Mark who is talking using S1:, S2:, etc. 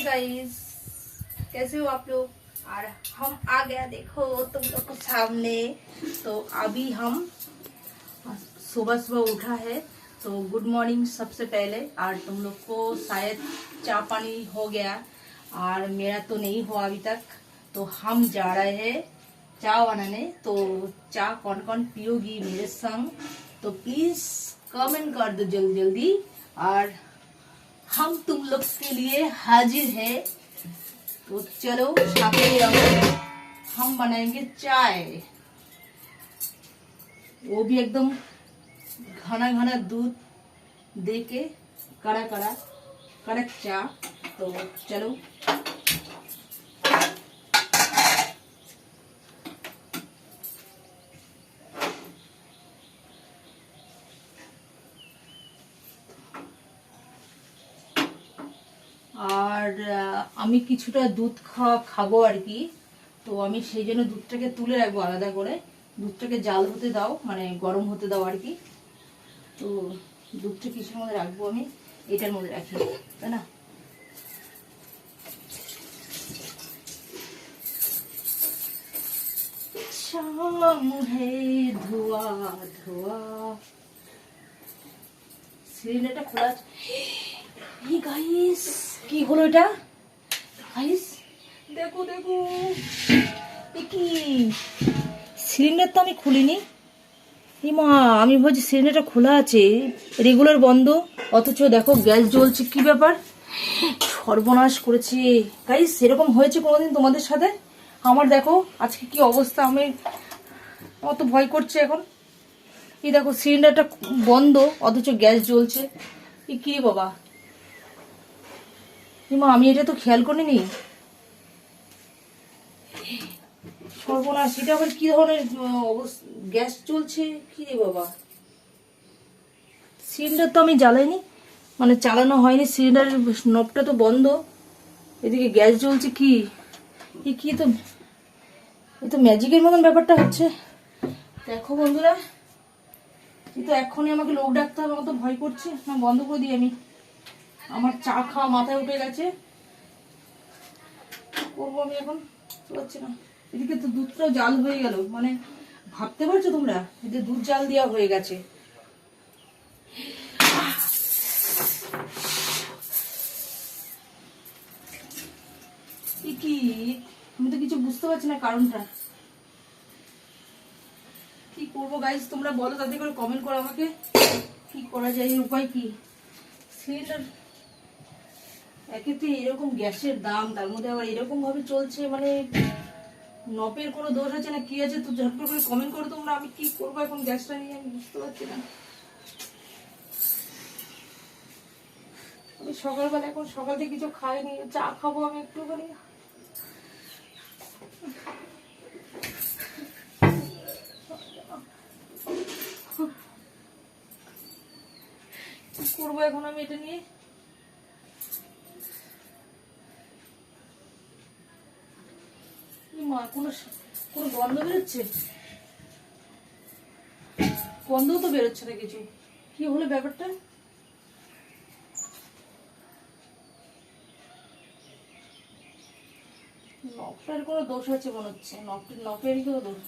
S1: Guys, कैसे हो आप लोग। और हम आ गया देखो तुम लोग को सामने। तो अभी हम सुबह सुबह उठा है, तो गुड मॉर्निंग सबसे पहले। और तुम लोग को शायद चाय पानी हो गया और मेरा तो नहीं हुआ अभी तक। तो हम जा रहे हैं चाय बनाने। तो चाय कौन कौन पियोगी मेरे संग, तो प्लीज कमेंट कर दो जल्दी जल्दी। और हम तुम लोग के लिए हाजिर है। तो चलो छापे हम बनाएंगे चाय, वो भी एकदम घना घना दूध दे के कड़ा कड़ा कड़क चाय। तो चलो আর আমি কিছুটা দুধ খাবো আর কি। তো আমি সেই জন্য দুধটাকে তুলে রাখবো আলাদা করে। দুধটাকে জাল হতে দাও, মানে গরম হতে দাও আর কি। তো দুধটা কিছুর মধ্যে রাখবো, আমি এটার মধ্যে রাখি, তাই না। शाम है धुआ धुआ, সিলিন্ডারটা খোলা। এই গাইস কি হলো এটা, গাইস দেখো দেখো, কি সিলিন্ডার তো আমি খুলিনি। এই মা, আমি ভাবছি সিলিন্ডারটা খোলা আছে, রেগুলার বন্ধ, অথচ দেখো গ্যাস জ্বলছে। কি ব্যাপার, সর্বনাশ করেছে গাইস। এরকম হয়েছে কোনোদিন তোমাদের সাথে? আমার দেখো আজকে কি অবস্থা, আমি অত ভয় করছে এখন। এই দেখো সিলিন্ডারটা বন্ধ অথচ গ্যাস জ্বলছে। কি রে বাবা, মা আমি এটা তো খেয়াল করিনি। সর্বনাশ, এটা আবার কি ধরনের গ্যাস চলছে, কি রে বাবা। সিলিন্ডার তো আমি জ্বালাইনি, মানে চালানো হয়নি, সিলিন্ডারের নবটা তো বন্ধ, এদিকে গ্যাস জ্বলছে। কি কি তো, এই তো ম্যাজিকের মতন ব্যাপারটা হচ্ছে। দেখো বন্ধুরা, এই তো এখনই আমাকে লোক ডাকতে হবে, আমার তো ভয় করছে। না বন্ধ করে দিই আমি, আমার চা খাওয়া মাথায় উঠে গেছে। করবো আমি এখন, পারছি না। এদিকে তো দুধটাও জাল হয়ে গেল, মানে ভাবতে পারছো তোমরা, এদিকে দুধ জাল দেওয়া হয়ে গেছে। কি আমি তো কিছু বুঝতে পারছি না কারণটা। কি করবো গাইস, তোমরা বলো, তাতে করে কমেন্ট করো আমাকে, কি করা যায়, উপায় কি। সিলিন্ডার একে তো এরকম গ্যাসের দাম, তার মধ্যে আবার এরকম ভাবে চলছে, মানে নপের কোনো দোষ আছে না কি আছে, তো ঝটপট করে কমেন্ট করো তোমরা। আমি কি করবো এখন গ্যাসটা নিয়ে, আমি বুঝতে পারছি না। আমি সকালবেলা, এখন সকাল থেকে কিছু খাইনি, চা খাবো আমি একটুখানি। কি করবো এখন আমি এটা নিয়ে। মা কোনো গন্ধ বেরোচ্ছে, গন্ধ তো বেরোচ্ছে না কিছু। কি হলো ব্যাপারটা, নখটার কোনো দোষ আছে মনে হচ্ছে, নখেরই কোনো দোষ।